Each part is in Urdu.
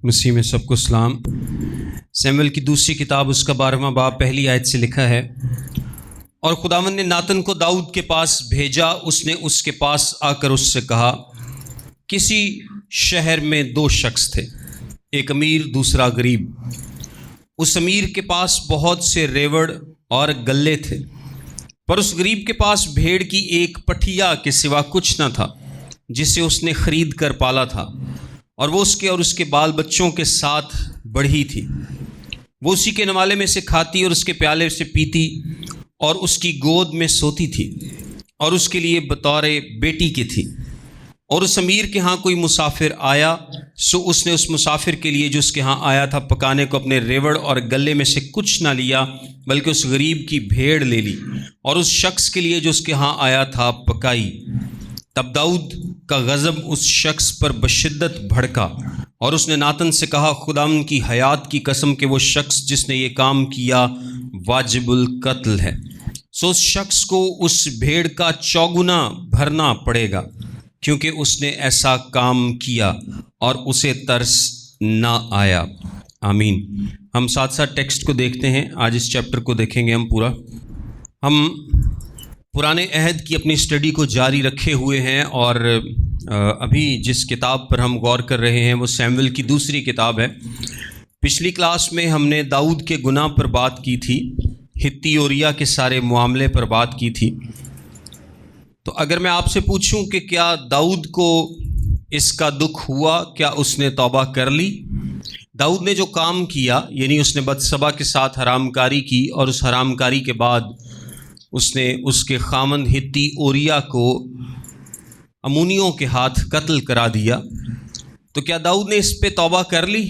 مسیح میں سب کو سلام۔ سیموئیل کی دوسری کتاب اس کا 12واں باب پہلی آیت سے لکھا ہے، اور خداوند نے ناتن کو داؤد کے پاس بھیجا، اس نے اس کے پاس آ کر اس سے کہا، کسی شہر میں دو شخص تھے، ایک امیر دوسرا غریب۔ اس امیر کے پاس بہت سے ریوڑ اور گلے تھے، پر اس غریب کے پاس بھیڑ کی ایک پٹھیا کے سوا کچھ نہ تھا، جسے اس نے خرید کر پالا تھا، اور وہ اس کے بال بچوں کے ساتھ بڑھی تھی۔ وہ اسی کے نوالے میں سے کھاتی اور اس کے پیالے سے پیتی اور اس کی گود میں سوتی تھی، اور اس کے لیے بطور بیٹی کی تھی۔ اور اس امیر کے ہاں کوئی مسافر آیا، سو اس نے اس مسافر کے لیے جو اس کے ہاں آیا تھا پکانے کو اپنے ریوڑ اور گلے میں سے کچھ نہ لیا، بلکہ اس غریب کی بھیڑ لے لی اور اس شخص کے لیے جو اس کے ہاں آیا تھا پکائی۔ تب داؤد کا غضب اس شخص پر بشدت بھڑکا، اور اس نے ناتن سے کہا، خداوند کی حیات کی قسم کہ وہ شخص جس نے یہ کام کیا واجب القتل ہے، سو اس شخص کو اس بھیڑ کا چوگنا بھرنا پڑے گا، کیونکہ اس نے ایسا کام کیا اور اسے ترس نہ آیا۔ آمین۔ ہم ساتھ ساتھ ٹیکسٹ کو دیکھتے ہیں، آج اس چیپٹر کو دیکھیں گے ہم پورا۔ ہم پرانے عہد کی اپنی اسٹڈی کو جاری رکھے ہوئے ہیں، اور ابھی جس کتاب پر ہم غور کر رہے ہیں وہ سیموئیل کی دوسری کتاب ہے۔ پچھلی کلاس میں ہم نے داؤد کے گناہ پر بات کی تھی، ہتی اوریا کے سارے معاملے پر بات کی تھی۔ تو اگر میں آپ سے پوچھوں کہ کیا داؤد کو اس کا دکھ ہوا، کیا اس نے توبہ کر لی؟ داؤد نے جو کام کیا، یعنی اس نے بتسبا کے ساتھ حرام کاری کی، اور اس حرام کاری کے بعد اس نے اس کے خامند ہتی اوریا کو امونیوں کے ہاتھ قتل کرا دیا، تو کیا داؤد نے اس پہ توبہ کر لی؟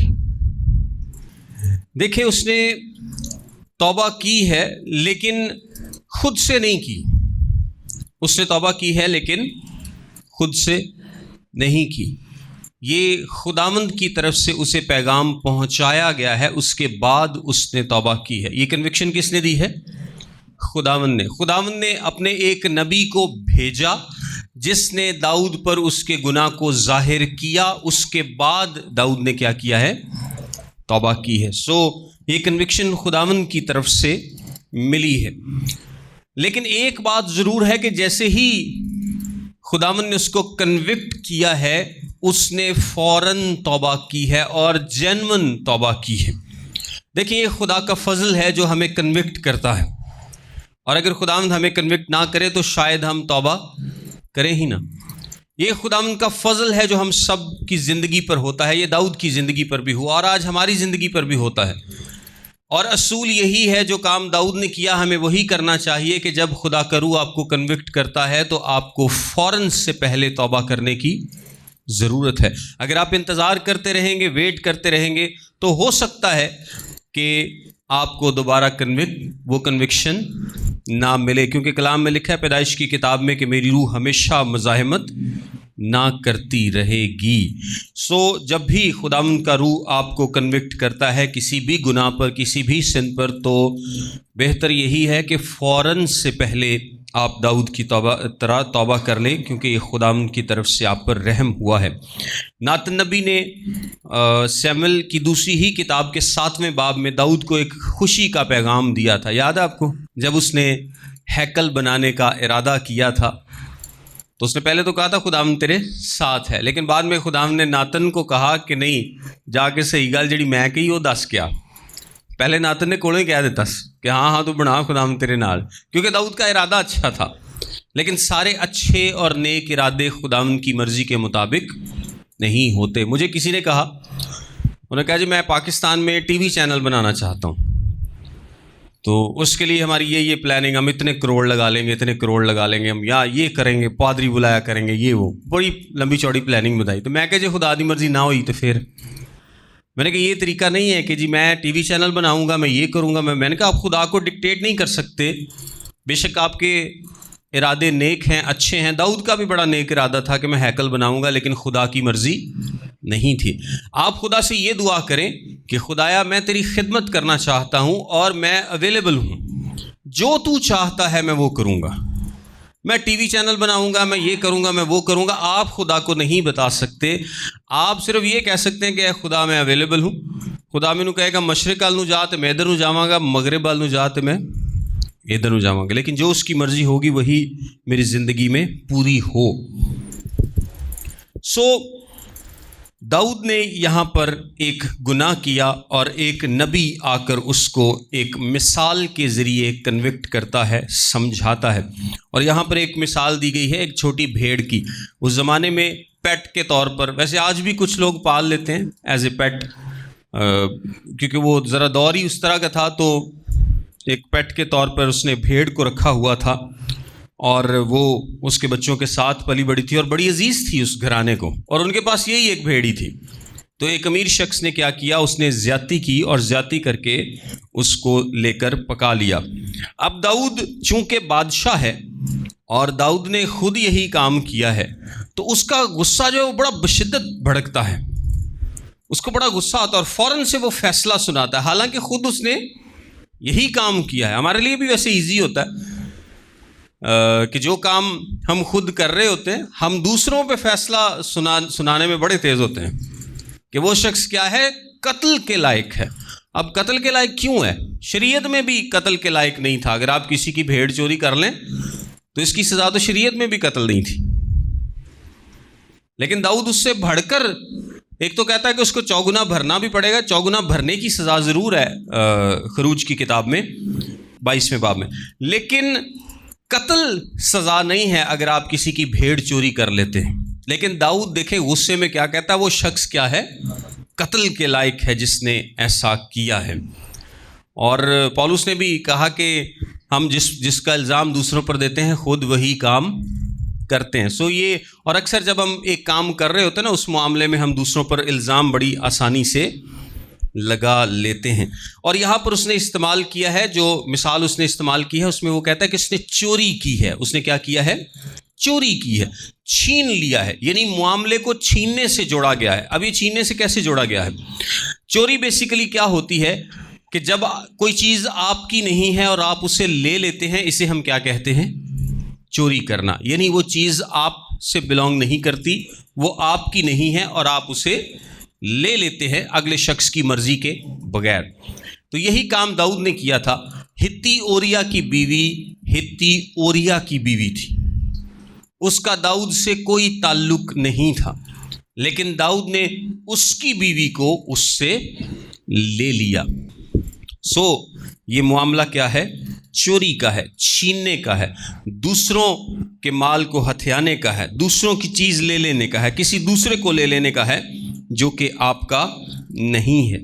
دیکھیں، اس نے توبہ کی ہے لیکن خود سے نہیں کی۔ اس نے توبہ کی ہے لیکن خود سے نہیں کی۔ یہ خداوند کی طرف سے اسے پیغام پہنچایا گیا ہے، اس کے بعد اس نے توبہ کی ہے۔ یہ کنوکشن کس نے دی ہے؟ خداوند نے اپنے ایک نبی کو بھیجا جس نے داؤد پر اس کے گناہ کو ظاہر کیا، اس کے بعد داؤد نے کیا کیا ہے؟ توبہ کی ہے۔ سو یہ کنوکشن خداوند کی طرف سے ملی ہے۔ لیکن ایک بات ضرور ہے کہ جیسے ہی خداوند نے اس کو کنوکٹ کیا ہے، اس نے فوراً توبہ کی ہے اور جینون توبہ کی ہے۔ دیکھیں، یہ خدا کا فضل ہے جو ہمیں کنوکٹ کرتا ہے، اور اگر خداوند ہمیں کنوکٹ نہ کرے تو شاید ہم توبہ کریں ہی نہ۔ یہ خداوند کا فضل ہے جو ہم سب کی زندگی پر ہوتا ہے، یہ داؤد کی زندگی پر بھی ہوا اور آج ہماری زندگی پر بھی ہوتا ہے۔ اور اصول یہی ہے، جو کام داؤد نے کیا ہمیں وہی کرنا چاہیے کہ جب خدا کا روح آپ کو کنوکٹ کرتا ہے تو آپ کو فوراً سے پہلے توبہ کرنے کی ضرورت ہے۔ اگر آپ انتظار کرتے رہیں گے، ویٹ کرتے رہیں گے، تو ہو سکتا ہے کہ آپ کو دوبارہ وہ کنوکشن نہ ملے، کیونکہ کلام میں لکھا ہے پیدائش کی کتاب میں کہ میری روح ہمیشہ مزاحمت نہ کرتی رہے گی۔ سو جب بھی خداوند کا روح آپ کو کنوکٹ کرتا ہے کسی بھی گناہ پر، کسی بھی سن پر، تو بہتر یہی ہے کہ فوراً سے پہلے آپ داؤد کی توبہ کر لیں، کیونکہ یہ خداوند کی طرف سے آپ پر رحم ہوا ہے۔ ناتن نبی نے سیموئیل کی دوسری ہی کتاب کے 7ویں باب میں داؤد کو ایک خوشی کا پیغام دیا تھا، یاد ہے آپ کو؟ جب اس نے ہیکل بنانے کا ارادہ کیا تھا تو اس نے پہلے تو کہا تھا خداوند تیرے ساتھ ہے، لیکن بعد میں خداوند نے ناتن کو کہا کہ نہیں، جا کے صحیح گل جڑی میں کہی وہ دس کیا۔ پہلے ناتن نے کولوں ہی کہہ دیتا کہ ہاں تو بنا خداوند تیرے نال، کیونکہ داؤد کا ارادہ اچھا تھا، لیکن سارے اچھے اور نیک ارادے خداوند کی مرضی کے مطابق نہیں ہوتے۔ مجھے کسی نے کہا، انہوں نے کہا جی میں پاکستان میں ٹی وی چینل بنانا چاہتا ہوں، تو اس کے لیے ہماری یہ پلاننگ، ہم اتنے کروڑ لگا لیں گے، ہم یا یہ کریں گے، پادری بلایا کریں گے، یہ وہ بڑی لمبی چوڑی پلاننگ بتائی۔ تو میں کہا جی خدا دی مرضی نہ ہوئی تو پھر میں نے کہا یہ طریقہ نہیں ہے کہ جی میں ٹی وی چینل بناؤں گا، میں یہ کروں گا۔ میں نے کہا آپ خدا کو ڈکٹیٹ نہیں کر سکتے، بے شک آپ کے ارادے نیک ہیں، اچھے ہیں۔ داؤد کا بھی بڑا نیک ارادہ تھا کہ میں ہیکل بناؤں گا، لیکن خدا کی مرضی نہیں تھی۔ آپ خدا سے یہ دعا کریں کہ خدایا میں تیری خدمت کرنا چاہتا ہوں اور میں اویلیبل ہوں، جو تو چاہتا ہے میں وہ کروں گا۔ میں ٹی وی چینل بناؤں گا، میں یہ کروں گا، میں وہ کروں گا. آپ خدا کو نہیں بتا سکتے. آپ صرف یہ کہہ سکتے ہیں کہ اے خدا میں اویلیبل ہوں. خدا مینوں کہے گا مشرق وال نوں جا تے میں ادھر نوں جاواں گا، مغرب وال نوں جا تے میں ادھر نوں جاواں گا، لیکن جو اس کی مرضی ہوگی وہی میری زندگی میں پوری ہو. داؤد نے یہاں پر ایک گناہ کیا اور ایک نبی آ کر اس کو ایک مثال کے ذریعے کنوکٹ کرتا ہے، سمجھاتا ہے. اور یہاں پر ایک مثال دی گئی ہے ایک چھوٹی بھیڑ کی. اس زمانے میں پیٹ کے طور پر، ویسے آج بھی کچھ لوگ پال لیتے ہیں ایز اے پیٹ، کیونکہ وہ ذرا دور ہی اس طرح کا تھا، تو ایک پیٹ کے طور پر اس نے بھیڑ کو رکھا ہوا تھا اور وہ اس کے بچوں کے ساتھ پلی بڑی تھی اور بڑی عزیز تھی اس گھرانے کو، اور ان کے پاس یہی ایک بھیڑی تھی. تو ایک امیر شخص نے کیا کیا، اس نے زیادتی کی اور زیادتی کر کے اس کو لے کر پکا لیا. اب داؤد چونکہ بادشاہ ہے اور داؤد نے خود یہی کام کیا ہے، تو اس کا غصہ جو ہے وہ بڑا بشدت بھڑکتا ہے، اس کو بڑا غصہ آتا ہے اور فوراً سے وہ فیصلہ سناتا ہے، حالانکہ خود اس نے یہی کام کیا ہے. ہمارے لیے بھی ویسے ایزی ہوتا ہے کہ جو کام ہم خود کر رہے ہوتے ہیں ہم دوسروں پہ فیصلہ سنانے میں بڑے تیز ہوتے ہیں کہ وہ شخص کیا ہے، قتل کے لائق ہے. اب قتل کے لائق کیوں ہے؟ شریعت میں بھی قتل کے لائق نہیں تھا. اگر آپ کسی کی بھیڑ چوری کر لیں تو اس کی سزا تو شریعت میں بھی قتل نہیں تھی. لیکن داؤد اس سے بڑھ کر ایک تو کہتا ہے کہ اس کو چوگنا بھرنا بھی پڑے گا. چوگنا بھرنے کی سزا ضرور ہے خروج کی کتاب میں 22ویں باب میں، لیکن قتل سزا نہیں ہے اگر آپ کسی کی بھیڑ چوری کر لیتے ہیں. لیکن داؤد دیکھیں غصے میں کیا کہتا ہے، وہ شخص کیا ہے، قتل کے لائق ہے جس نے ایسا کیا ہے. اور پولس نے بھی کہا کہ ہم جس کا الزام دوسروں پر دیتے ہیں خود وہی کام کرتے ہیں. یہ اور اکثر جب ہم ایک کام کر رہے ہوتے ہیں نا، اس معاملے میں ہم دوسروں پر الزام بڑی آسانی سے لگا لیتے ہیں. اور یہاں پر اس نے استعمال کیا ہے، جو مثال اس نے استعمال کی ہے اس میں وہ کہتا ہے کہ اس نے چوری کی ہے. اس نے کیا کیا ہے؟ چوری کی ہے، چھین لیا ہے. یعنی معاملے کو چھیننے سے جوڑا گیا ہے. اب یہ چھیننے سے کیسے جوڑا گیا ہے؟ چوری بیسیکلی کیا ہوتی ہے کہ جب کوئی چیز آپ کی نہیں ہے اور آپ اسے لے لیتے ہیں، اسے ہم کیا کہتے ہیں؟ چوری کرنا. یعنی وہ چیز آپ سے بلانگ نہیں کرتی، وہ آپ کی نہیں ہے اور آپ اسے لے لیتے ہیں اگلے شخص کی مرضی کے بغیر. تو یہی کام داؤد نے کیا تھا. ہتی اوریا کی بیوی تھی، اس کا داؤد سے کوئی تعلق نہیں تھا، لیکن داؤد نے اس کی بیوی کو اس سے لے لیا. یہ معاملہ کیا ہے؟ چوری کا ہے، چھیننے کا ہے، دوسروں کے مال کو ہتھیانے کا ہے، دوسروں کی چیز لے لینے کا ہے، کسی دوسرے کو لے لینے کا ہے جو کہ آپ کا نہیں ہے.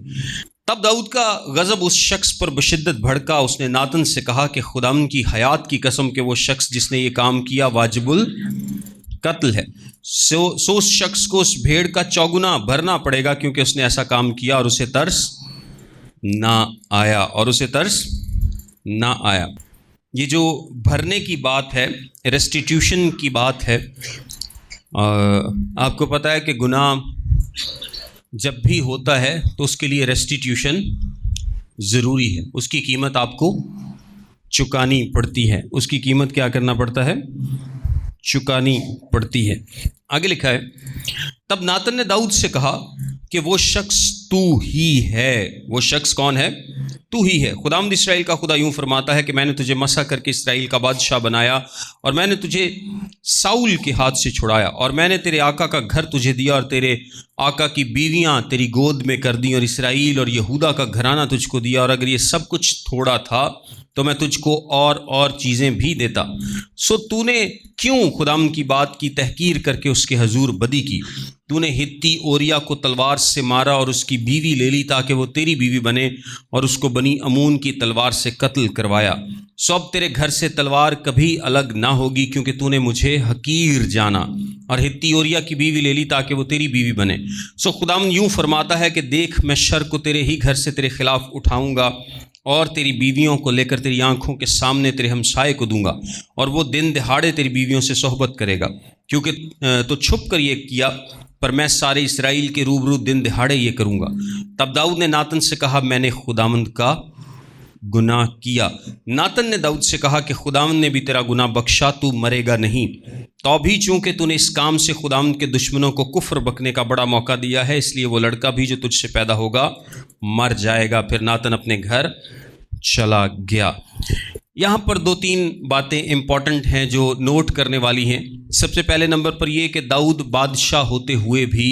تب داؤد کا غضب اس شخص پر بشدت بھڑکا. اس نے ناتن سے کہا کہ خداوند کی حیات کی قسم کہ وہ شخص جس نے یہ کام کیا واجب القتل ہے. اس شخص کو اس بھیڑ کا چوگنا بھرنا پڑے گا، کیونکہ اس نے ایسا کام کیا اور اسے ترس نہ آیا. یہ جو بھرنے کی بات ہے، ریسٹیٹیوشن کی بات ہے. آپ کو پتہ ہے کہ گناہ جب بھی ہوتا ہے تو اس کے لیے ریسٹیٹیوشن ضروری ہے. اس کی قیمت آپ کو چکانی پڑتی ہے. اس کی قیمت کیا کرنا پڑتا ہے؟ چکانی پڑتی ہے. آگے لکھا ہے، تب ناتن نے داؤد سے کہا کہ وہ شخص تو ہی ہے. وہ شخص کون ہے؟ تو ہی ہے. خداوند اسرائیل کا خدا یوں فرماتا ہے کہ میں نے تجھے مسح کر کے اسرائیل کا بادشاہ بنایا اور میں نے تجھے ساؤل کے ہاتھ سے چھڑایا اور میں نے تیرے آقا کا گھر تجھے دیا اور تیرے آقا کی بیویاں تیری گود میں کر دیں اور اسرائیل اور یہودا کا گھرانہ تجھ کو دیا. اور اگر یہ سب کچھ تھوڑا تھا تو میں تجھ کو اور چیزیں بھی دیتا. تو نے کیوں خداوند کی بات کی تحقیر کر کے اس کے حضور بدی کی؟ تو نے ہتی اوریا کو تلوار سے مارا اور اس کی بیوی لے لی تاکہ وہ تیری بیوی بنے اور اس کو بنی امون کی تلوار سے قتل کروایا. اب تیرے گھر سے تلوار کبھی الگ نہ ہوگی کیونکہ تو نے مجھے حقیر جانا اور ہتی اوریا کی بیوی لے لی تاکہ وہ تیری بیوی بنے. خداوند یوں فرماتا ہے کہ دیکھ میں شر کو تیرے ہی گھر سے تیرے خلاف اٹھاؤں گا اور تیری بیویوں کو لے کر تیری آنکھوں کے سامنے تیرے ہمسائے کو دوں گا اور وہ دن دہاڑے تیری بیویوں سے صحبت کرے گا، کیونکہ تو چھپ کر یہ کیا، پر میں سارے اسرائیل کے روبرو دن دہاڑے یہ کروں گا. تب داؤد نے ناتن سے کہا میں نے خداوند کا گناہ کیا۔ ناتن نے داؤد سے کہا کہ خداوند نے بھی تیرا گناہ بخشا، تو مرے گا نہیں، تو بھی چونکہ تو نے اس کام سے خداوند کے دشمنوں کو کفر بکنے کا بڑا موقع دیا ہے، اس لیے وہ لڑکا بھی جو تجھ سے پیدا ہوگا مر جائے گا۔ پھر ناتن اپنے گھر چلا گیا۔ یہاں پر 2-3 باتیں امپورٹنٹ ہیں جو نوٹ کرنے والی ہیں۔ سب سے پہلے نمبر پر یہ کہ داؤد بادشاہ ہوتے ہوئے بھی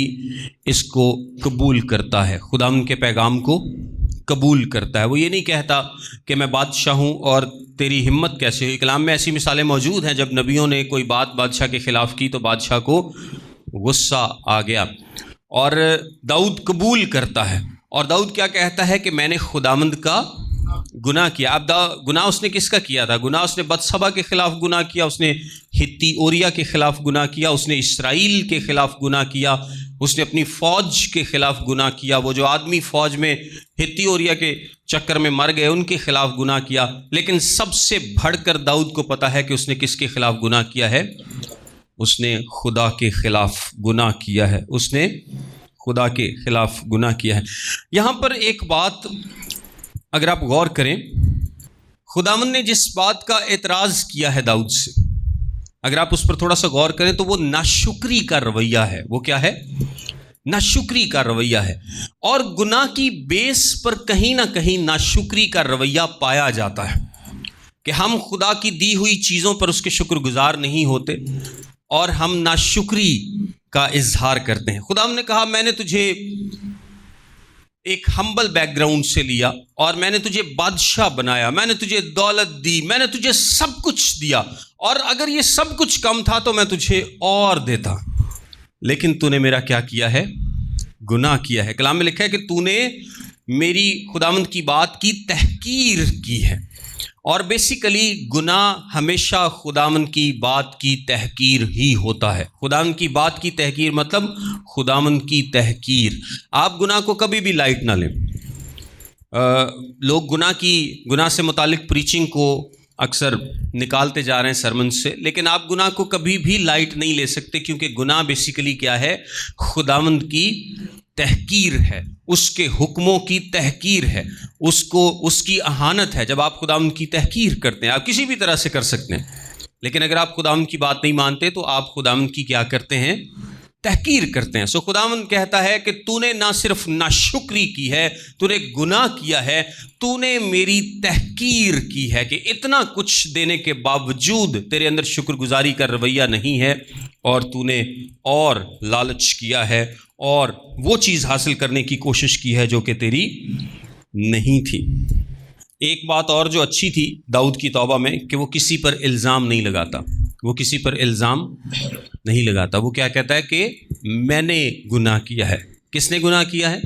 اس کو قبول کرتا ہے، خداوند کے پیغام کو قبول کرتا ہے۔ وہ یہ نہیں کہتا کہ میں بادشاہ ہوں اور تیری ہمت کیسے ہوئی۔ کلام میں ایسی مثالیں موجود ہیں جب نبیوں نے کوئی بات بادشاہ کے خلاف کی تو بادشاہ کو غصہ آ گیا، اور داؤد قبول کرتا ہے۔ اور داؤد کیا کہتا ہے کہ میں نے خداوند کا گناہ کیا۔ اب گناہ اس نے کس کا کیا تھا؟ گناہ اس نے بتشبہ کے خلاف گناہ کیا، اس نے ہتی اوریا کے خلاف گناہ کیا، اس نے اسرائیل کے خلاف گناہ کیا، اس نے اپنی فوج کے خلاف گناہ کیا، وہ جو آدمی فوج میں ہتی اوریا کے چکر میں مر گئے ان کے خلاف گناہ کیا۔ لیکن سب سے بڑھ کر داؤد کو پتہ ہے کہ اس نے کس کے خلاف گناہ کیا ہے؟ اس نے خدا کے خلاف گناہ کیا ہے، اس نے خدا کے خلاف گناہ کیا ہے۔ یہاں پر ایک بات اگر آپ غور کریں، خداوند نے جس بات کا اعتراض کیا ہے داؤد سے، اگر آپ اس پر تھوڑا سا غور کریں تو وہ ناشکری کا رویہ ہے۔ وہ کیا ہے؟ ناشکری کا رویہ ہے۔ اور گناہ کی بیس پر کہیں نہ کہیں ناشکری کا رویہ پایا جاتا ہے کہ ہم خدا کی دی ہوئی چیزوں پر اس کے شکر گزار نہیں ہوتے اور ہم ناشکری کا اظہار کرتے ہیں۔ خداوند نے کہا میں نے تجھے ایک ہمبل بیک گراؤنڈ سے لیا اور میں نے تجھے بادشاہ بنایا، میں نے تجھے دولت دی، میں نے تجھے سب کچھ دیا، اور اگر یہ سب کچھ کم تھا تو میں تجھے اور دیتا، لیکن تو نے میرا کیا کیا ہے؟ گناہ کیا ہے۔ کلام میں لکھا ہے کہ تو نے میری خداوند کی بات کی تحقیر کی ہے، اور بیسیکلی گناہ ہمیشہ خداوند کی بات کی تحقیر ہی ہوتا ہے۔ خداوند کی بات کی تحقیر مطلب خداوند کی تحقیر۔ آپ گناہ کو کبھی بھی لائٹ نہ لیں۔ لوگ گناہ سے متعلق پریچنگ کو اکثر نکالتے جا رہے ہیں سرمن سے، لیکن آپ گناہ کو کبھی بھی لائٹ نہیں لے سکتے، کیونکہ گناہ بیسیکلی کیا ہے؟ خداوند کی تحقیر ہے، اس کے حکموں کی تحقیر ہے، اس کی اہانت ہے۔ جب آپ خداوند کی تحقیر کرتے ہیں، آپ کسی بھی طرح سے کر سکتے ہیں، لیکن اگر آپ خداوند کی بات نہیں مانتے تو آپ خداوند کی کیا کرتے ہیں؟ تحقیر کرتے ہیں۔ سو خداوند کہتا ہے کہ تو نے نہ صرف ناشکری کی ہے، تو نے گناہ کیا ہے، تو نے میری تحقیر کی ہے کہ اتنا کچھ دینے کے باوجود تیرے اندر شکر گزاری کا رویہ نہیں ہے، اور تو نے اور لالچ کیا ہے اور وہ چیز حاصل کرنے کی کوشش کی ہے جو کہ تیری نہیں تھی۔ ایک بات اور جو اچھی تھی داؤد کی توبہ میں کہ وہ کسی پر الزام نہیں لگاتا، وہ کسی پر الزام نہیں لگاتا۔ وہ کیا کہتا ہے کہ میں نے گناہ کیا ہے۔ کس نے گناہ کیا ہے؟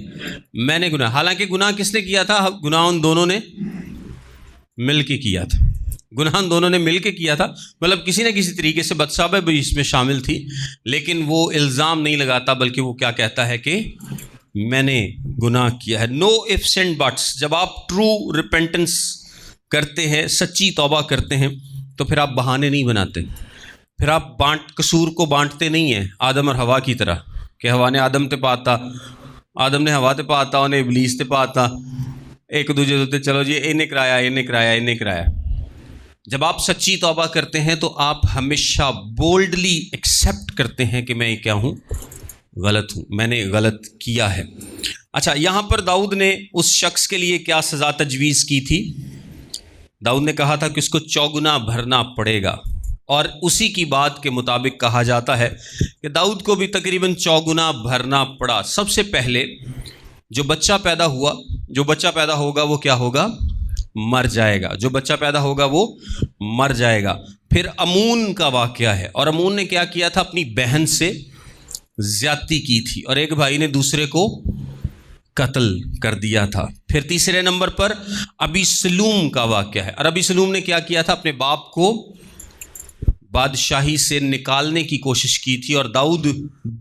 میں نے گناہ۔ حالانکہ گناہ کس نے کیا تھا؟ گناہ ان دونوں نے مل کے کیا تھا، گناہ ان دونوں نے مل کے کیا تھا، مطلب کسی نہ کسی طریقے سے بتشبہ بھی اس میں شامل تھی، لیکن وہ الزام نہیں لگاتا، بلکہ وہ کیا کہتا ہے کہ میں نے گناہ کیا ہے۔ نو ifs and buts۔ جب آپ ٹرو ریپینٹنس کرتے ہیں، سچی توبہ کرتے ہیں، تو پھر آپ بہانے نہیں بناتے، پھر آپ قصور کو بانٹتے نہیں ہیں آدم اور ہوا کی طرح کہ ہوا نے آدم تے پاتا، آدم نے ہوا تے پاتا، انہیں ابلیس تے پاتا، ایک دوجے دوتے چلو جی انہیں کرایا۔ جب آپ سچی توبہ کرتے ہیں تو آپ ہمیشہ بولڈلی ایکسیپٹ کرتے ہیں کہ میں کیا ہوں؟ غلط ہوں، میں نے غلط کیا ہے۔ اچھا، یہاں پر داؤد نے اس شخص کے لیے کیا سزا تجویز کی تھی؟ داؤد نے کہا تھا کہ اس کو 4 گنا بھرنا پڑے گا، اور اسی کی بات کے مطابق کہا جاتا ہے کہ داؤد کو بھی تقریباً 4 گنا بھرنا پڑا۔ سب سے پہلے جو بچہ پیدا ہوگا وہ کیا ہوگا؟ مر جائے گا۔ جو بچہ پیدا ہوگا وہ مر جائے گا۔ پھر امون کا واقعہ ہے، اور امون نے کیا کیا تھا؟ اپنی بہن سے زیادتی کی تھی، اور ایک بھائی نے دوسرے کو قتل کر دیا تھا۔ پھر تیسرے نمبر پر ابیسلوم کا واقعہ ہے، اور ابیسلوم نے کیا کیا تھا؟ اپنے باپ کو بادشاہی سے نکالنے کی کوشش کی تھی، اور داؤد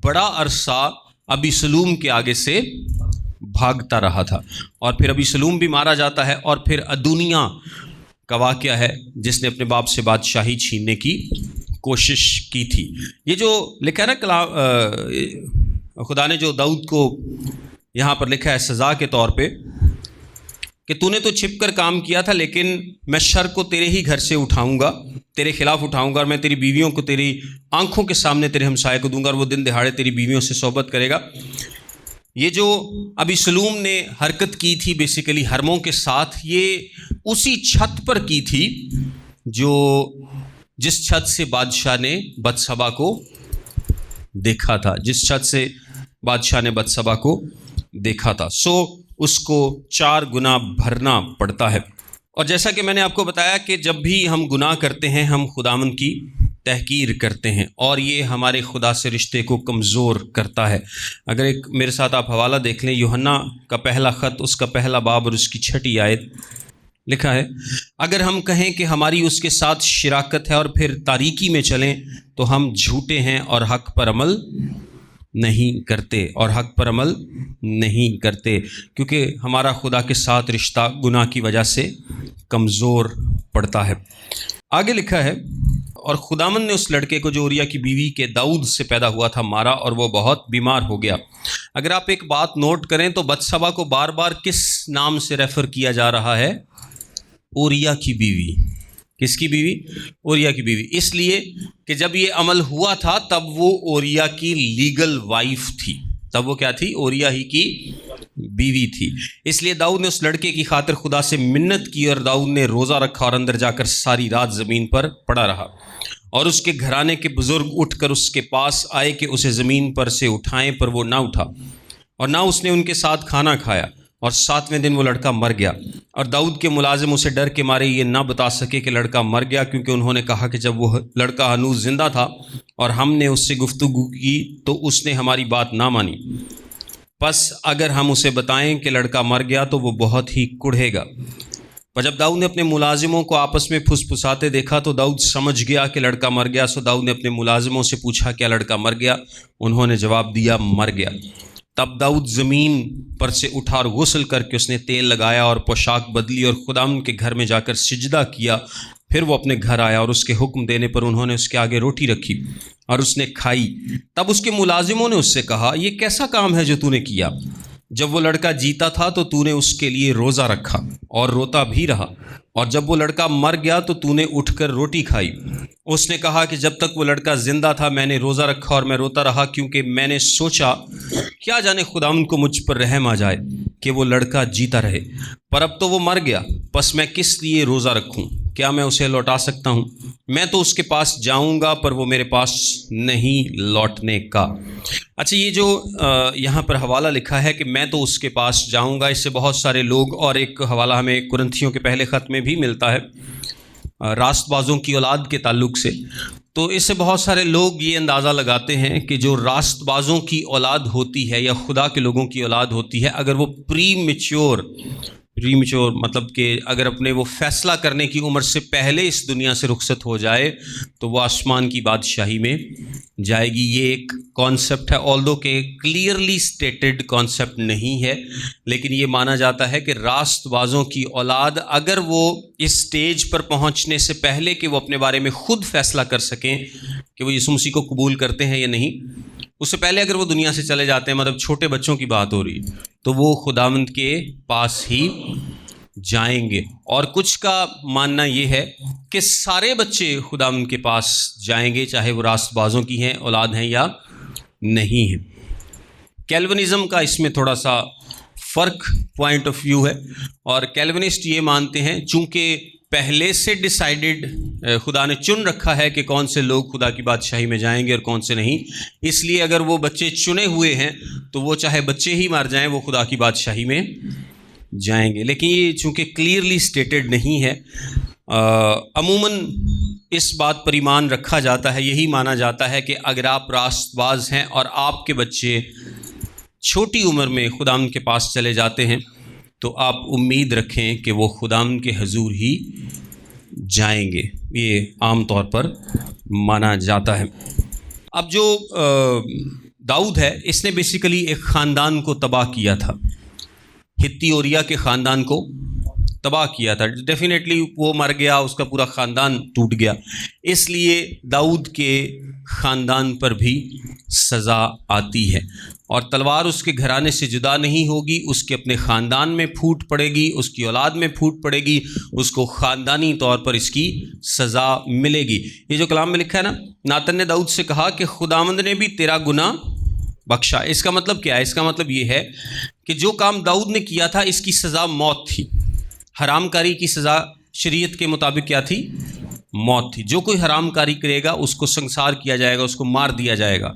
بڑا عرصہ ابیسلوم کے آگے سے بھاگتا رہا تھا، اور پھر ابیسلوم بھی مارا جاتا ہے۔ اور پھر ادونیہ کا واقعہ ہے جس نے اپنے باپ سے بادشاہی چھیننے کی کوشش کی تھی۔ یہ جو لکھا ہے نا خدا نے جو داؤد کو یہاں پر لکھا ہے سزا کے طور پہ کہ تو نے تو چھپ کر کام کیا تھا، لیکن میں شر کو تیرے ہی گھر سے اٹھاؤں گا، تیرے خلاف اٹھاؤں گا، اور میں تیری بیویوں کو تیری آنکھوں کے سامنے تیرے ہمسائے کو دوں گا، اور وہ دن دہاڑے تیری بیویوں سے صحبت کرے گا۔ یہ جو ابی سلوم نے حرکت کی تھی بیسیکلی حرموں کے ساتھ، یہ اسی چھت پر کی تھی جس چھت سے بادشاہ نے بتسبا کو دیکھا تھا، جس چھت سے بادشاہ نے بتسبا کو دیکھا تھا۔ سو اس کو 4 گنا بھرنا پڑتا ہے۔ اور جیسا کہ میں نے آپ کو بتایا کہ جب بھی ہم گناہ کرتے ہیں ہم خداوند کی تحقیر کرتے ہیں، اور یہ ہمارے خدا سے رشتے کو کمزور کرتا ہے۔ اگر ایک میرے ساتھ آپ حوالہ دیکھ لیں، یوحنا کا پہلا خط، اس کا پہلا باب اور اس کی 6 آیت، لکھا ہے اگر ہم کہیں کہ ہماری اس کے ساتھ شراکت ہے اور پھر تاریکی میں چلیں تو ہم جھوٹے ہیں اور حق پر عمل نہیں کرتے، کیونکہ ہمارا خدا کے ساتھ رشتہ گناہ کی وجہ سے کمزور پڑتا ہے۔ آگے لکھا ہے اور خداوند نے اس لڑکے کو جو اوریا کی بیوی کے داؤد سے پیدا ہوا تھا مارا، اور وہ بہت بیمار ہو گیا۔ اگر آپ ایک بات نوٹ کریں تو بتسبا کو بار بار کس نام سے ریفر کیا جا رہا ہے؟ اوریا کی بیوی۔ کس کی بیوی؟ اوریا کی بیوی، اس لیے کہ جب یہ عمل ہوا تھا تب وہ اوریا کی لیگل وائف تھی، تب وہ کیا تھی؟ اوریا ہی کی بیوی تھی۔ اس لیے داؤد نے اس لڑکے کی خاطر خدا سے منت کی، اور داؤد نے روزہ رکھا اور اندر جا کر ساری رات زمین پر پڑا رہا، اور اس کے گھرانے کے بزرگ اٹھ کر اس کے پاس آئے کہ اسے زمین پر سے اٹھائیں، پر وہ نہ اٹھا، اور نہ اس نے ان کے ساتھ کھانا کھایا، اور 7ویں دن وہ لڑکا مر گیا۔ اور داؤد کے ملازم اسے ڈر کے مارے یہ نہ بتا سکے کہ لڑکا مر گیا، کیونکہ انہوں نے کہا کہ جب وہ لڑکا ہنوز زندہ تھا اور ہم نے اس سے گفتگو کی تو اس نے ہماری بات نہ مانی، پس اگر ہم اسے بتائیں کہ لڑکا مر گیا تو وہ بہت ہی کڑھے گا۔ پر جب داؤد نے اپنے ملازموں کو آپس میں پھسپھساتے دیکھا تو داؤد سمجھ گیا کہ لڑکا مر گیا۔ سو داؤد نے اپنے ملازموں سے پوچھا کیا لڑکا مر گیا؟ انہوں نے جواب دیا مر گیا۔ تب داؤد زمین پر سے اٹھا اور غسل کر کے اس نے تیل لگایا اور پوشاک بدلی اور خداوند کے گھر میں جا کر سجدہ کیا۔ پھر وہ اپنے گھر آیا اور اس کے حکم دینے پر انہوں نے اس کے آگے روٹی رکھی اور اس نے کھائی۔ تب اس کے ملازموں نے اس سے کہا یہ کیسا کام ہے جو تو نے کیا؟ جب وہ لڑکا جیتا تھا تو تو نے اس کے لیے روزہ رکھا اور روتا بھی رہا، اور جب وہ لڑکا مر گیا تو تو نے اٹھ کر روٹی کھائی۔ اس نے کہا کہ جب تک وہ لڑکا زندہ تھا میں نے روزہ رکھا اور میں روتا رہا، کیونکہ میں نے سوچا کیا جانے خداوند کو مجھ پر رحم آ جائے کہ وہ لڑکا جیتا رہے، پر اب تو وہ مر گیا، پس میں کس لیے روزہ رکھوں؟ کیا میں اسے لوٹا سکتا ہوں؟ میں تو اس کے پاس جاؤں گا پر وہ میرے پاس نہیں لوٹنے کا۔ اچھا، یہ جو یہاں پر حوالہ لکھا ہے کہ میں تو اس کے پاس جاؤں گا، اس سے بہت سارے لوگ، اور ایک حوالہ ہمیں کرنتھیوں کے پہلے خط میں بھی ملتا ہے راست بازوں کی اولاد کے تعلق سے، تو اس سے بہت سارے لوگ یہ اندازہ لگاتے ہیں کہ جو راست بازوں کی اولاد ہوتی ہے یا خدا کے لوگوں کی اولاد ہوتی ہے، اگر وہ پری میچور مطلب کہ اگر اپنے وہ فیصلہ کرنے کی عمر سے پہلے اس دنیا سے رخصت ہو جائے تو وہ آسمان کی بادشاہی میں جائے گی۔ یہ ایک کانسیپٹ ہے، آلدو کہ کلیئرلی سٹیٹڈ کانسیپٹ نہیں ہے، لیکن یہ مانا جاتا ہے کہ راست بازوں کی اولاد اگر وہ اس سٹیج پر پہنچنے سے پہلے کہ وہ اپنے بارے میں خود فیصلہ کر سکیں کہ وہ یسوع مسیح کو قبول کرتے ہیں یا نہیں، اس سے پہلے اگر وہ دنیا سے چلے جاتے ہیں، مطلب چھوٹے بچوں کی بات ہو رہی تو وہ خداوند کے پاس ہی جائیں گے۔ اور کچھ کا ماننا یہ ہے کہ سارے بچے خداوند کے پاس جائیں گے، چاہے وہ راست بازوں کی ہیں اولاد ہیں یا نہیں ہیں۔ کیلونزم کا اس میں تھوڑا سا فرق پوائنٹ آف ویو ہے، اور کیلونسٹ یہ مانتے ہیں چونکہ پہلے سے ڈیسائیڈڈ خدا نے چن رکھا ہے کہ کون سے لوگ خدا کی بادشاہی میں جائیں گے اور کون سے نہیں، اس لیے اگر وہ بچے چنے ہوئے ہیں تو وہ چاہے بچے ہی مار جائیں وہ خدا کی بادشاہی میں جائیں گے۔ لیکن یہ چونکہ کلیئرلی سٹیٹڈ نہیں ہے، عموماً اس بات پر ایمان رکھا جاتا ہے، یہی مانا جاتا ہے کہ اگر آپ راست باز ہیں اور آپ کے بچے چھوٹی عمر میں خداوند کے پاس چلے جاتے ہیں تو آپ امید رکھیں کہ وہ خداوند کے حضور ہی جائیں گے، یہ عام طور پر مانا جاتا ہے۔ اب جو داؤد ہے اس نے بیسیکلی ایک خاندان کو تباہ کیا تھا، ہتی اوریا کے خاندان کو تباہ کیا تھا. ڈیفینیٹلی وہ مر گیا, اس کا پورا خاندان ٹوٹ گیا. اس لیے داؤد کے خاندان پر بھی سزا آتی ہے, اور تلوار اس کے گھرانے سے جدا نہیں ہوگی, اس کے اپنے خاندان میں پھوٹ پڑے گی, اس کی اولاد میں پھوٹ پڑے گی, اس کو خاندانی طور پر اس کی سزا ملے گی. یہ جو کلام میں لکھا ہے نا, ناتن نے داؤد سے کہا کہ خداوند نے بھی تیرا گناہ بخشا. اس کا مطلب کیا ہے؟ اس کا مطلب یہ ہے کہ جو کام داؤد نے کیا تھا اس کی سزا موت تھی. حرام کاری کی سزا شریعت کے مطابق کیا تھی؟ موت تھی. جو کوئی حرام کاری کرے گا اس کو سنسار کیا جائے گا, اس کو مار دیا جائے گا.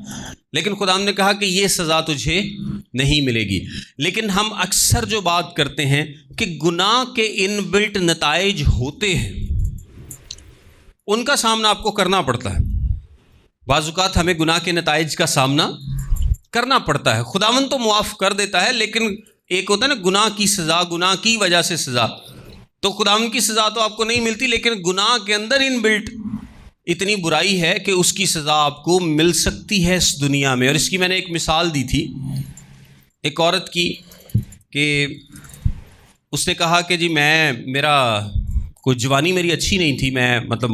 لیکن خدا نے کہا کہ یہ سزا تجھے نہیں ملے گی. لیکن ہم اکثر جو بات کرتے ہیں کہ گناہ کے ان بلٹ نتائج ہوتے ہیں, ان کا سامنا آپ کو کرنا پڑتا ہے. بعض اوقات ہمیں گناہ کے نتائج کا سامنا کرنا پڑتا ہے. خداوند تو معاف کر دیتا ہے, لیکن ایک ہوتا ہے نا گناہ کی سزا, گناہ کی وجہ سے سزا. تو خداوند کی سزا تو آپ کو نہیں ملتی, لیکن گناہ کے اندر ان بلٹ اتنی برائی ہے کہ اس کی سزا آپ کو مل سکتی ہے اس دنیا میں. اور اس کی میں نے ایک مثال دی تھی ایک عورت کی, کہ اس نے کہا کہ جی میرا کوئی جوانی میری اچھی نہیں تھی, میں مطلب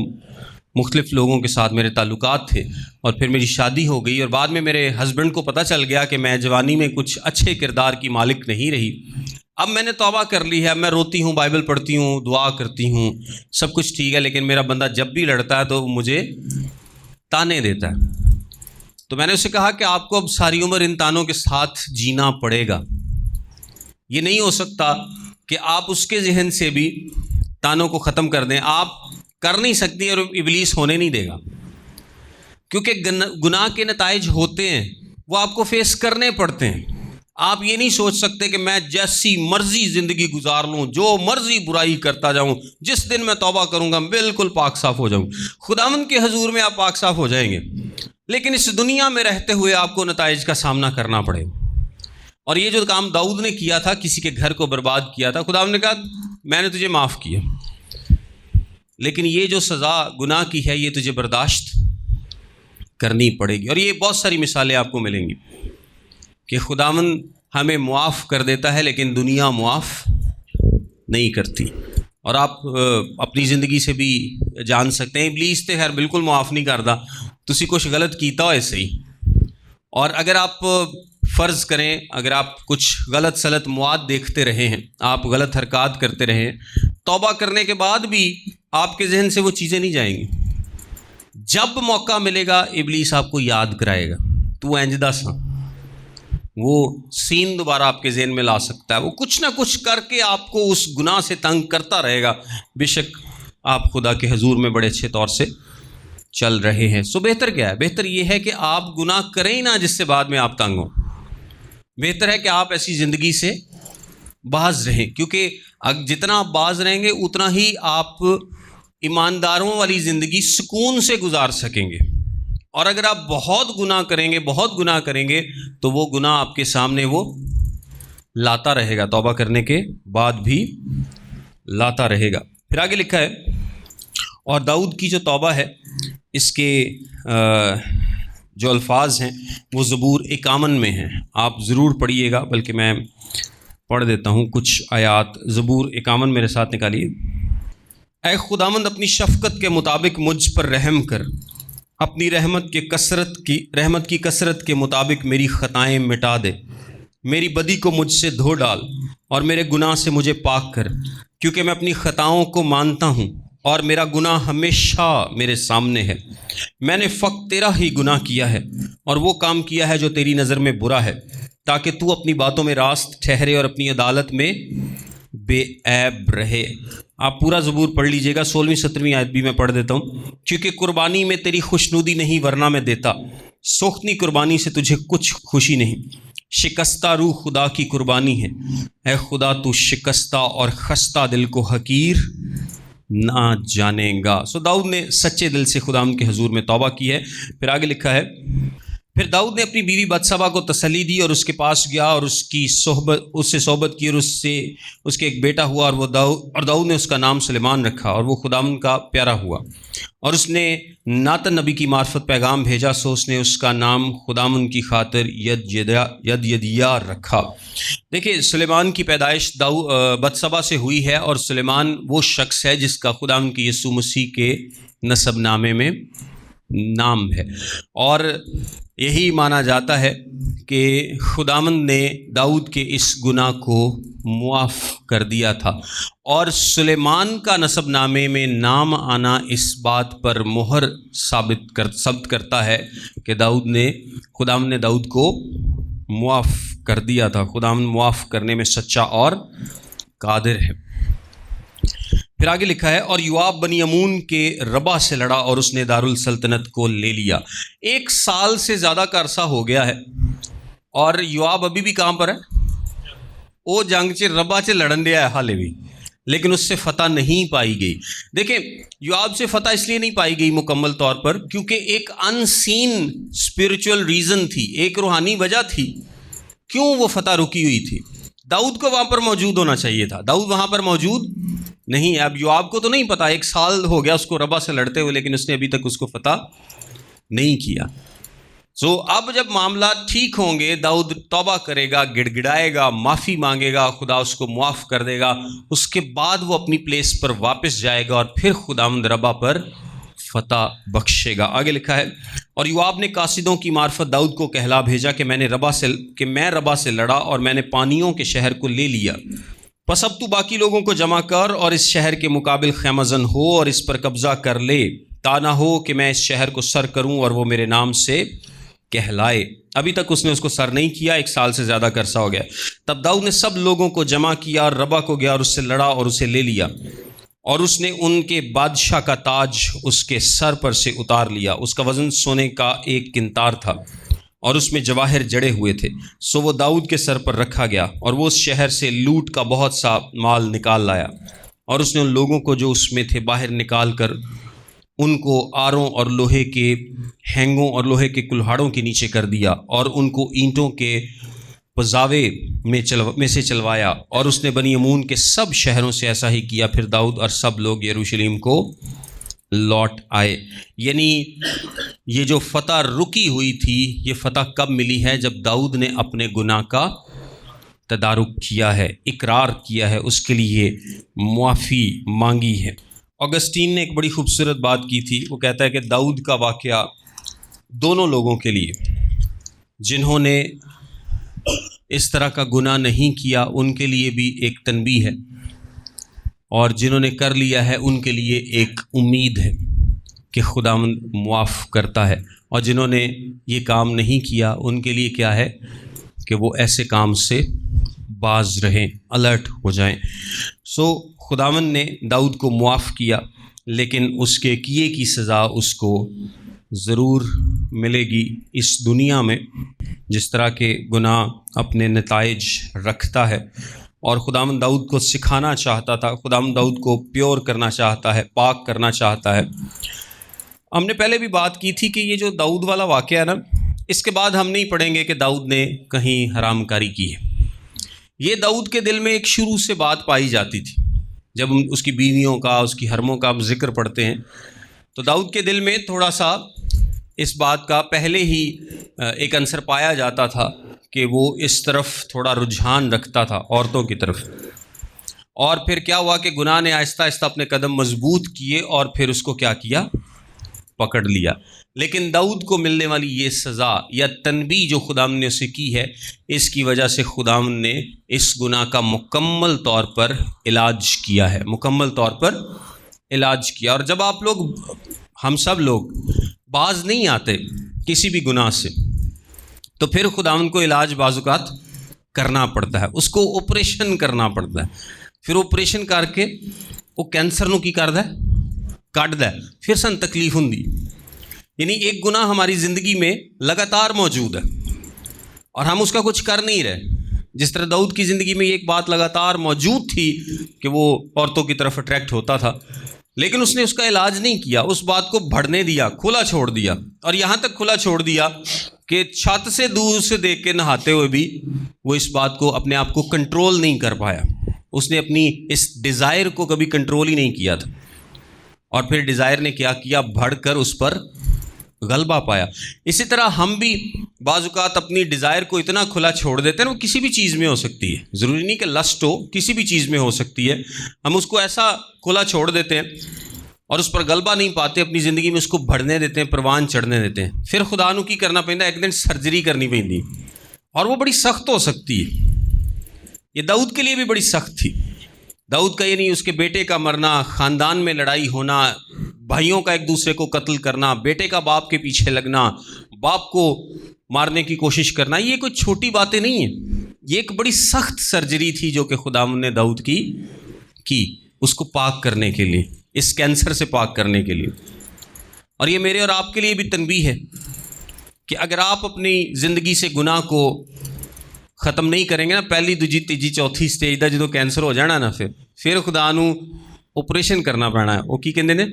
مختلف لوگوں کے ساتھ میرے تعلقات تھے, اور پھر میری شادی ہو گئی, اور بعد میں میرے ہسبینڈ کو پتہ چل گیا کہ میں جوانی میں کچھ اچھے کردار کی مالک نہیں رہی. اب میں نے توبہ کر لی ہے, اب میں روتی ہوں, بائبل پڑھتی ہوں, دعا کرتی ہوں, سب کچھ ٹھیک ہے, لیکن میرا بندہ جب بھی لڑتا ہے تو مجھے تانے دیتا ہے. تو میں نے اسے کہا کہ آپ کو اب ساری عمر ان تانوں کے ساتھ جینا پڑے گا. یہ نہیں ہو سکتا کہ آپ اس کے ذہن سے بھی تانوں کو ختم کر دیں. آپ کر نہیں سکتی, اور ابلیس ہونے نہیں دے گا, کیونکہ گناہ کے نتائج ہوتے ہیں, وہ آپ کو فیس کرنے پڑتے ہیں. آپ یہ نہیں سوچ سکتے کہ میں جیسی مرضی زندگی گزار لوں, جو مرضی برائی کرتا جاؤں, جس دن میں توبہ کروں گا بالکل پاک صاف ہو جاؤں. خداوند کے حضور میں آپ پاک صاف ہو جائیں گے, لیکن اس دنیا میں رہتے ہوئے آپ کو نتائج کا سامنا کرنا پڑے گا. اور یہ جو کام داؤد نے کیا تھا, کسی کے گھر کو برباد کیا تھا, خداوند نے کہا میں نے تجھے معاف کیا, لیکن یہ جو سزا گناہ کی ہے یہ تجھے برداشت کرنی پڑے گی. اور یہ بہت ساری مثالیں آپ کو ملیں گی کہ خداوند ہمیں معاف کر دیتا ہے, لیکن دنیا معاف نہیں کرتی. اور آپ اپنی زندگی سے بھی جان سکتے ہیں, ابلیس تے خیر بالکل معاف نہیں کرتا, تسی کچھ غلط کیتا ہو ایسے ہی. اور اگر آپ فرض کریں, اگر آپ کچھ غلط سلط مواد دیکھتے رہے ہیں, آپ غلط حرکات کرتے رہے ہیں, توبہ کرنے کے بعد بھی آپ کے ذہن سے وہ چیزیں نہیں جائیں گی. جب موقع ملے گا ابلیس آپ کو یاد کرائے گا, تو انجدہ سا وہ سین دوبارہ آپ کے ذہن میں لا سکتا ہے. وہ کچھ نہ کچھ کر کے آپ کو اس گناہ سے تنگ کرتا رہے گا, بے شک آپ خدا کے حضور میں بڑے اچھے طور سے چل رہے ہیں. سو بہتر کیا ہے؟ بہتر یہ ہے کہ آپ گناہ کریں ہی نہ, جس سے بعد میں آپ تنگ ہوں. بہتر ہے کہ آپ ایسی زندگی سے باز رہیں, کیونکہ جتنا آپ باز رہیں گے اتنا ہی آپ ایمانداروں والی زندگی سکون سے گزار سکیں گے. اور اگر آپ بہت گناہ کریں گے تو وہ گناہ آپ کے سامنے وہ لاتا رہے گا, توبہ کرنے کے بعد بھی لاتا رہے گا. پھر آگے لکھا ہے, اور داؤد کی جو توبہ ہے اس کے جو الفاظ ہیں وہ زبور 51 میں ہیں. آپ ضرور پڑھیے گا, بلکہ میں پڑھ دیتا ہوں کچھ آیات. زبور 51 میرے ساتھ نکالیے. اے خداوند اپنی شفقت کے مطابق مجھ پر رحم کر, اپنی رحمت کی کثرت کے مطابق میری خطائیں مٹا دے. میری بدی کو مجھ سے دھو ڈال اور میرے گناہ سے مجھے پاک کر, کیونکہ میں اپنی خطاؤں کو مانتا ہوں اور میرا گناہ ہمیشہ میرے سامنے ہے. میں نے فقط تیرا ہی گناہ کیا ہے اور وہ کام کیا ہے جو تیری نظر میں برا ہے, تاکہ تو اپنی باتوں میں راست ٹھہرے اور اپنی عدالت میں بے عیب رہے. آپ پورا زبور پڑھ لیجئے گا. 16ویں 17ویں آیت بھی میں پڑھ دیتا ہوں. کیونکہ قربانی میں تیری خوشنودی نہیں, ورنہ میں دیتا. سوختنی قربانی سے تجھے کچھ خوشی نہیں. شکستہ روح خدا کی قربانی ہے. اے خدا تو شکستہ اور خستہ دل کو حقیر نہ جانے گا. سو داؤد نے سچے دل سے خدا کے حضور میں توبہ کی ہے. پھر آگے لکھا ہے, پھر داؤد نے اپنی بیوی بتشبہ کو تسلی دی اور اس کے پاس گیا اور اس سے صحبت کی، اور اس کے ایک بیٹا ہوا، اور داؤد نے اس کا نام سلیمان رکھا، اور وہ خداوند کا پیارا ہوا۔ اور اس نے ناتن نبی کی معرفت پیغام بھیجا، سو اس نے اس کا نام خداوند کی خاطر یدیا رکھا۔ دیکھیں، سلیمان کی پیدائش بتشبہ سے ہوئی ہے، اور سلیمان وہ شخص ہے جس کا خداوند کی یسوع مسیح کے نسب نامے میں نام ہے، اور یہی مانا جاتا ہے کہ خداوند نے داؤد کے اس گناہ کو معاف کر دیا تھا، اور سلیمان کا نسب نامے میں نام آنا اس بات پر مہر ثابت کرتا ہے کہ خداوند نے داؤد کو معاف کر دیا تھا۔ خداوند معاف کرنے میں سچا اور قادر ہے۔ پھر آگے لکھا ہے، اور یوآب بنی امون کے ربا سے لڑا اور اس نے دارالسلطنت کو لے لیا۔ 1 سال سے زیادہ کا عرصہ ہو گیا ہے، اور یوآب ابھی بھی کہاں پر ہے؟ وہ جنگ چ ربا چ لڑن دیا ہے حالے بھی، لیکن اس سے فتح نہیں پائی گئی۔ دیکھیں، یوآب سے فتح اس لیے نہیں پائی گئی مکمل طور پر کیونکہ ایک ان سین اسپرچول ریزن تھی، ایک روحانی وجہ تھی کیوں وہ فتح رکی ہوئی تھی۔ داؤد کو وہاں پر موجود ہونا چاہیے تھا، داؤد وہاں پر موجود نہیں ہے۔ اب یوآب کو تو نہیں پتا، 1 سال ہو گیا اس کو ربا سے لڑتے ہوئے، لیکن اس نے ابھی تک اس کو فتح نہیں کیا۔ اب جب معاملات ٹھیک ہوں گے، داؤد توبہ کرے گا، گڑ گڑائے گا، معافی مانگے گا، خدا اس کو معاف کر دے گا، اس کے بعد وہ اپنی پلیس پر واپس جائے گا، اور پھر خداوند ربا پر فتح بخشے گا۔ آگے لکھا ہے، اور یوآب نے قاصدوں کی معرفت داؤد کو کہلا بھیجا کہ میں ربا سے لڑا اور میں نے پانیوں کے شہر کو لے لیا، پس اب تو باقی لوگوں کو جمع کر اور اس شہر کے مقابل خیمہ زن ہو اور اس پر قبضہ کر لے، تا نہ ہو کہ میں اس شہر کو سر کروں اور وہ میرے نام سے کہلائے۔ ابھی تک اس نے اس کو سر نہیں کیا، 1 سال سے زیادہ کا عرصہ ہو گیا۔ تب داؤد نے سب لوگوں کو جمع کیا اور ربا کو گیا اور اس سے لڑا اور اسے لے لیا، اور اس نے ان کے بادشاہ کا تاج اس کے سر پر سے اتار لیا۔ اس کا وزن سونے کا 1 کنتار تھا، اور اس میں جواہر جڑے ہوئے تھے، سو وہ داؤد کے سر پر رکھا گیا، اور وہ اس شہر سے لوٹ کا بہت سا مال نکال لایا، اور اس نے ان لوگوں کو جو اس میں تھے باہر نکال کر ان کو آروں اور لوہے کے ہینگوں اور لوہے کے کلہاڑوں کے نیچے کر دیا، اور ان کو اینٹوں کے پزاوے میں سے چلوایا، اور اس نے بنی امون کے سب شہروں سے ایسا ہی کیا۔ پھر داؤد اور سب لوگ یروشلم کو لوٹ آئے۔ یعنی یہ جو فتح رکی ہوئی تھی، یہ فتح کب ملی ہے؟ جب داؤد نے اپنے گناہ کا تدارک کیا ہے، اقرار کیا ہے، اس کے لیے معافی مانگی ہے۔ اگسٹین نے ایک بڑی خوبصورت بات کی تھی، وہ کہتا ہے کہ داؤد کا واقعہ دونوں لوگوں کے لیے، جنہوں نے اس طرح کا گناہ نہیں کیا ان کے لیے بھی ایک تنبیہ ہے، اور جنہوں نے کر لیا ہے ان کے لیے ایک امید ہے کہ خداوند معاف کرتا ہے، اور جنہوں نے یہ کام نہیں کیا ان کے لیے کیا ہے کہ وہ ایسے کام سے باز رہیں، الرٹ ہو جائیں۔ خداوند نے داؤد کو معاف کیا، لیکن اس کے کیے کی سزا اس کو ضرور ملے گی اس دنیا میں، جس طرح کے گناہ اپنے نتائج رکھتا ہے۔ اور خداوند داؤد کو سکھانا چاہتا تھا، خداوند داؤد کو پیور کرنا چاہتا ہے، پاک کرنا چاہتا ہے۔ ہم نے پہلے بھی بات کی تھی کہ یہ جو داؤد والا واقعہ ہے نا، اس کے بعد ہم نہیں پڑھیں گے کہ داؤد نے کہیں حرام کاری کی ہے۔ یہ داؤد کے دل میں ایک شروع سے بات پائی جاتی تھی۔ جب اس کی بیویوں کا، اس کی حرموں کا ہم ذکر پڑھتے ہیں تو داؤد کے دل میں تھوڑا سا اس بات کا پہلے ہی ایک عنصر پایا جاتا تھا کہ وہ اس طرف تھوڑا رجحان رکھتا تھا، عورتوں کی طرف۔ اور پھر کیا ہوا کہ گناہ نے آہستہ آہستہ اپنے قدم مضبوط کیے اور پھر اس کو کیا کیا؟ پکڑ لیا۔ لیکن داؤد کو ملنے والی یہ سزا یا تنبیہ جو خداوند نے اسے کی ہے، اس کی وجہ سے خداوند نے اس گناہ کا مکمل طور پر علاج کیا ہے، مکمل طور پر علاج کیا۔ اور جب آپ لوگ، ہم سب لوگ باز نہیں آتے کسی بھی گناہ سے، تو پھر خداوند کو علاج بعض اوقات کرنا پڑتا ہے، اس کو آپریشن کرنا پڑتا ہے۔ پھر آپریشن کر کے وہ کینسر نو کی کردا ہے؟ کٹ دا ہے، پھر سن تکلیف ہوندی۔ یعنی ایک گناہ ہماری زندگی میں لگاتار موجود ہے اور ہم اس کا کچھ کر نہیں رہے۔ جس طرح داؤد کی زندگی میں یہ ایک بات لگاتار موجود تھی کہ وہ عورتوں کی طرف اٹریکٹ ہوتا تھا، لیکن اس نے اس کا علاج نہیں کیا، اس بات کو بڑھنے دیا، کھلا چھوڑ دیا، اور یہاں تک کھلا چھوڑ دیا کہ چھت سے دور سے دیکھ کے نہاتے ہوئے بھی وہ اس بات کو اپنے آپ کو کنٹرول نہیں کر پایا. اس نے اپنی اس ڈیزائر کو کبھی کنٹرول ہی نہیں کیا تھا، اور پھر ڈیزائر نے کیا کیا، بڑھ کر اس پر غلبہ پایا. اسی طرح ہم بھی بعض اوقات اپنی ڈیزائر کو اتنا کھلا چھوڑ دیتے ہیں، وہ کسی بھی چیز میں ہو سکتی ہے، ضروری نہیں کہ لسٹ ہو، کسی بھی چیز میں ہو سکتی ہے. ہم اس کو ایسا کھلا چھوڑ دیتے ہیں اور اس پر غلبہ نہیں پاتے، اپنی زندگی میں اس کو بڑھنے دیتے ہیں، پروان چڑھنے دیتے ہیں. پھر خدا نو کی کرنا پہنتا، ایک دن سرجری کرنی پہنتی، اور وہ بڑی سخت ہو سکتی ہے. یہ داؤد کے لیے بھی بڑی سخت تھی. داؤد کا یہ نہیں، اس کے بیٹے کا مرنا، خاندان میں لڑائی ہونا، بھائیوں کا ایک دوسرے کو قتل کرنا، بیٹے کا باپ کے پیچھے لگنا، باپ کو مارنے کی کوشش کرنا، یہ کوئی چھوٹی باتیں نہیں ہیں. یہ ایک بڑی سخت سرجری تھی جو کہ خداوند نے داؤد کی اس کو پاک کرنے کے لیے، اس کینسر سے پاک کرنے کے لیے. اور یہ میرے اور آپ کے لیے بھی تنبیہ ہے کہ اگر آپ اپنی زندگی سے گناہ کو ختم نہیں کریں گے نا، پہلی دوجی تیجی چوتھی سٹیج دا جدوں کینسر ہو جانا نا، پھر خدا نو آپریشن کرنا پینا ہے. وہ کی کہندے نے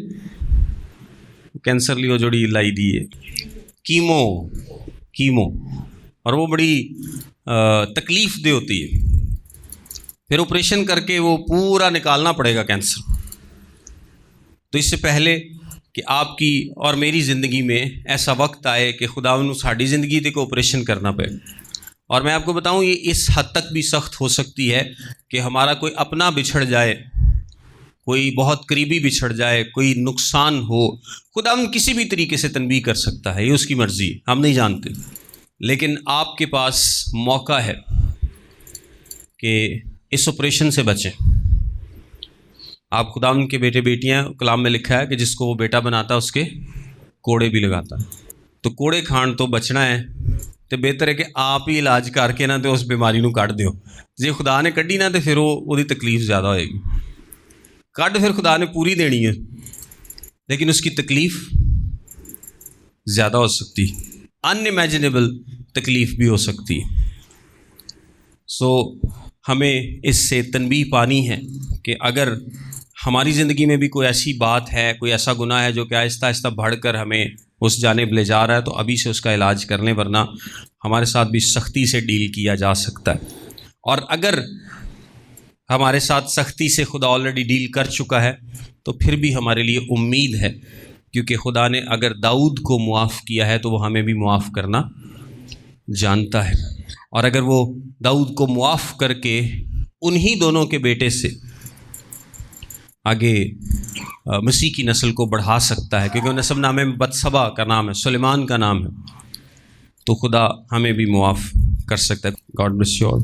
کینسر لیے وہ جڑی لائی دی ہے کیمو، اور وہ بڑی تکلیف دہ ہوتی ہے. پھر آپریشن کر کے وہ پورا نکالنا پڑے گا کینسر. تو اس سے پہلے کہ آپ کی اور میری زندگی میں ایسا وقت آئے کہ خداوند نو ساڈی زندگی تے کو آپریشن کرنا پڑے. اور میں آپ کو بتاؤں یہ اس حد تک بھی سخت ہو سکتی ہے کہ ہمارا کوئی اپنا بچھڑ جائے، کوئی بہت قریبی بچھڑ جائے، کوئی نقصان ہو. خداوند کسی بھی طریقے سے تنبیہ کر سکتا ہے، یہ اس کی مرضی، ہم نہیں جانتے. لیکن آپ کے پاس موقع ہے کہ اس آپریشن سے بچیں. آپ خداوند کے بیٹے بیٹیاں، کلام میں لکھا ہے کہ جس کو وہ بیٹا بناتا ہے اس کے کوڑے بھی لگاتا ہے. تو کوڑے کھان تو بچنا ہے، تو بہتر ہے کہ آپ ہی علاج کر کے نہ تو اس بیماری نو کٹ دیو. جی خدا نے کڈی نہ تو پھر وہ تکلیف زیادہ ہوئے گی. کڈ پھر خدا نے پوری دینی ہے، لیکن اس کی تکلیف زیادہ ہو سکتی، ان امیجنیبل تکلیف بھی ہو سکتی. ہمیں اس سے تنبیہ پانی ہے کہ اگر ہماری زندگی میں بھی کوئی ایسی بات ہے، کوئی ایسا گناہ ہے جو کہ آہستہ آہستہ بڑھ کر ہمیں اس جانب لے جا رہا ہے، تو ابھی سے اس کا علاج کر لیں، ورنہ ہمارے ساتھ بھی سختی سے ڈیل کیا جا سکتا ہے. اور اگر ہمارے ساتھ سختی سے خدا آلریڈی ڈیل کر چکا ہے تو پھر بھی ہمارے لیے امید ہے، کیونکہ خدا نے اگر داؤد کو معاف کیا ہے تو وہ ہمیں بھی معاف کرنا جانتا ہے. اور اگر وہ داؤد کو معاف کر کے انہی دونوں کے بیٹے سے آگے مسیح کی نسل کو بڑھا سکتا ہے، کیونکہ نسب نامے میں بتسبا کا نام ہے، سلیمان کا نام ہے، تو خدا ہمیں بھی معاف کر سکتا ہے. God bless you all.